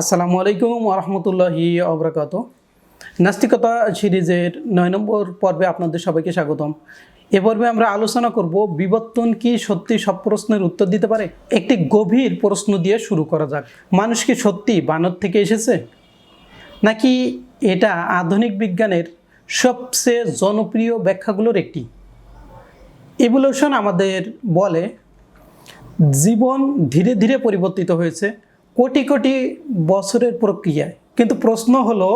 আসসালামু আলাইকুম ওরহমতুল্লাহি ওবরাকাত। নাস্তিকতা সিরিজের 9 নম্বর পর্বে আপনাদের সবাইকে স্বাগতম। এ পর্বে আমরা আলোচনা করব বিবর্তন কি সত্যি সব প্রশ্নের উত্তর দিতে পারে। একটি গভীর প্রশ্ন দিয়ে শুরু করা যাক। মানুষ কি সত্যি বানর থেকে এসেছে, নাকি এটা আধুনিক বিজ্ঞানের সবচেয়ে জনপ্রিয় ব্যাখ্যাগুলোর একটি? ইভলিউশন আমাদের বলে জীবন ধীরে ধীরে পরিবর্তিত হয়েছে কোটি কোটি বছরের প্রক্রিয়ায়। কিন্তু প্রশ্ন হলো,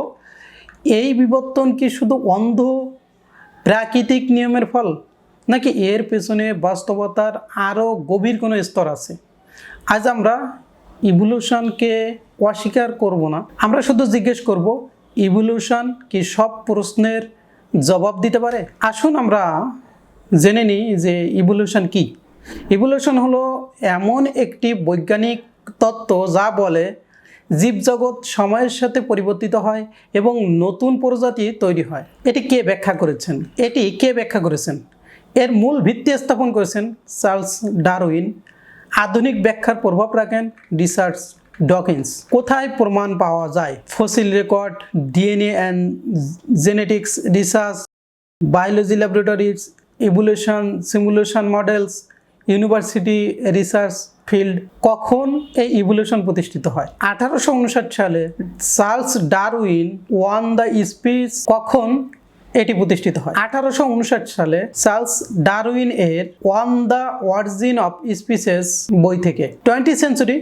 এই বিবর্তন কি শুধু অন্ধ প্রাকৃতিক নিয়মের ফল, নাকি এর পেছনে বাস্তবতার আরও গভীর কোনো স্তর আছে? আজ আমরা ইভলিউশনকে অস্বীকার করব না, আমরা শুধু জিজ্ঞেস করব, ইভলিউশন কি সব প্রশ্নের জবাব দিতে পারে? আসুন আমরা জেনে নিই যে ইভলিউশন কি। ইভলিউশন হলো এমন একটি বৈজ্ঞানিক তত্ত্ব যা বলে জীবজগৎ সময়ের সাথে পরিবর্তিত হয় এবং নতুন প্রজাতি তৈরি হয়। এটি কে ব্যাখ্যা করেছেন? এর মূল ভিত্তি স্থাপন করেছেন চার্লস ডারউইন। আধুনিক ব্যাখ্যার প্রভাব রাখেন রিচার্ড ডকিন্স। কোথায় প্রমাণ পাওয়া যায়? Fossil record, DNA and genetics research, biology laboratories, evolution simulation models, university research field. কখন এই ইভলিউশন প্রতিষ্ঠিত হয়? 1859 সালে Charles Darwin on the speech. কখন এটি প্রতিষ্ঠিত হয়? 1859 সালে চার্লস ডারউইন এর on the origin of species বই থেকে। 20th সেঞ্চুরি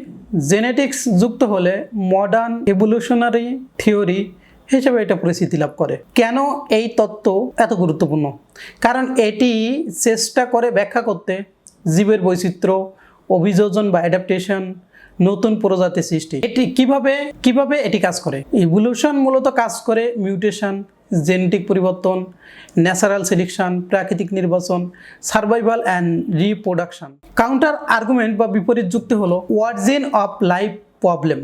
জেনেটিক্স যুক্ত হলে মডার্ন ইভলিউশনারি থিওরি হিসেবে এটা পরিচিতি লাভ করে। কেন এই তত্ত্ব এত গুরুত্বপূর্ণ? কারণ এটি চেষ্টা করে ব্যাখ্যা করতে জীবের বৈচিত্র্য, অভিযোজন বা অ্যাডাপ্টেশন, নতুন প্রজাতি সৃষ্টি। এটি কিভাবে এটি কাজ করে? ইভলিউশন মূলত কাজ করে মিউটেশন, জেনেটিক পরিবর্তন, ন্যাচারাল সিলেকশন, প্রাকৃতিক নির্বাচন, survival and reproduction. Counter argument বা বিপরীত যুক্তি হলো origin of life problem,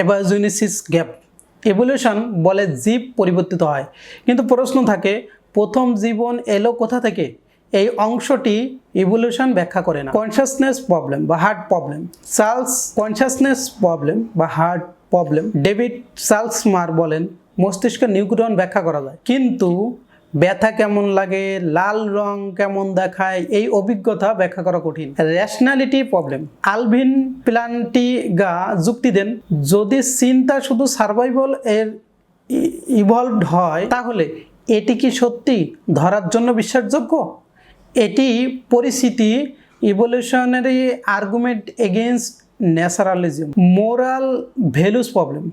abiogenesis gap. Evolution বলে জীব পরিবর্তিত হয়, কিন্তু প্রশ্ন থাকে প্রথম জীবন এলো কোথা থেকে? এই অংশটি ইভলিউশন ব্যাখ্যা করে না। কনসাসনেস প্রবলেম বা হার্ট প্রবলেম। ডেভিড চার্লসমার বলেন মস্তিষ্কের নিউরন ব্যাখ্যা করা যায়, কিন্তু ব্যথা কেমন লাগে, লাল রং কেমন দেখায়, এই অভিজ্ঞতা ব্যাখ্যা করা কঠিন। Rationality problem. আলভিন প্লান্টিগা যুক্তি দেন, যদি চিন্তা শুধু সার্ভাইভাল এর ইভলভড হয়, তাহলে এটি কি সত্যি ধরার জন্য বিশ্বাসযোগ্য? এটি পরিস্থিতি evolutionary argument against naturalism. Moral values problem.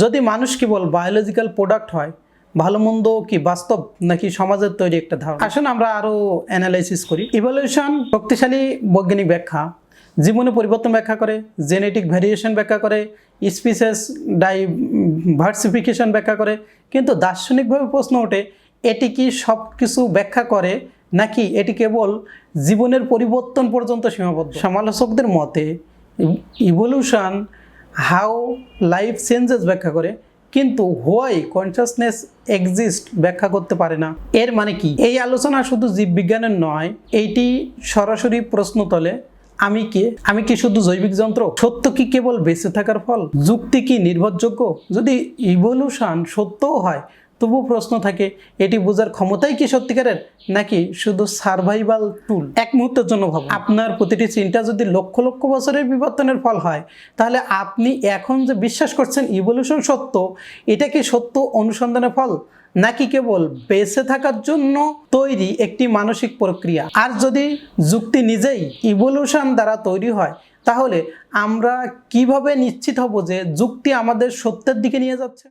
যদি মানুষ কেবল বায়োলজিক্যাল প্রোডাক্ট হয়, ভালো মন্দ কি বাস্তব নাকি সমাজের তৈরি একটা ধারণা? আসুন আমরা আরও অ্যানালাইসিস করি। ইভলিউশন শক্তিশালী বৈজ্ঞানিক ব্যাখ্যা, জীবনে পরিবর্তন ব্যাখ্যা করে, জেনেটিক ভ্যারিয়েশন ব্যাখ্যা করে, স্পিসিস ডাইভার্সিফিকেশন ব্যাখ্যা করে। কিন্তু দার্শনিকভাবে প্রশ্ন ওঠে, এটি কি সব কিছু ব্যাখ্যা করে, নাকি এটি কেবল জীবনের পরিবর্তন পর্যন্ত সীমাবদ্ধ? সমালোচকদের মতে ইভলিউশন হাউ লাইফ চেঞ্জেস ব্যাখ্যা করে, কিন্তু হোয়াই কনসাসনেস এক্সিস্ট ব্যাখ্যা করতে পারে না। এর মানে কি? এই আলোচনা শুধু জীববিজ্ঞানের নয়, এইটি সরাসরি প্রশ্ন তোলে, আমি কি শুধু জৈবিক যন্ত্র? সত্য কি কেবল বেঁচে থাকার ফল? যুক্তি কি নির্ভরযোগ্য? যদি ইভলিউশন সত্যও হয়, তবু প্রশ্ন থাকে, এটি বোঝার ক্ষমতাই কি সত্যিকারের, নাকি শুধু সার্ভাইভাল টুল? এক মুহূর্তের জন্য ভাবুন, আপনার প্রতিটি চিন্তা যদি লক্ষ লক্ষ বছরের বিবর্তনের ফল হয়, তাহলে আপনি এখন যে বিশ্বাস করছেন ইভলিউশন সত্য, এটা কি সত্য অনুসন্ধানের ফল, নাকি কেবল বেঁচে থাকার জন্য তৈরি একটি মানসিক প্রক্রিয়া? আর যদি যুক্তি নিজেই ইভলিউশন দ্বারা তৈরি হয়, তাহলে আমরা কিভাবে নিশ্চিত হব যে যুক্তি আমাদের সত্যের দিকে নিয়ে যাচ্ছে?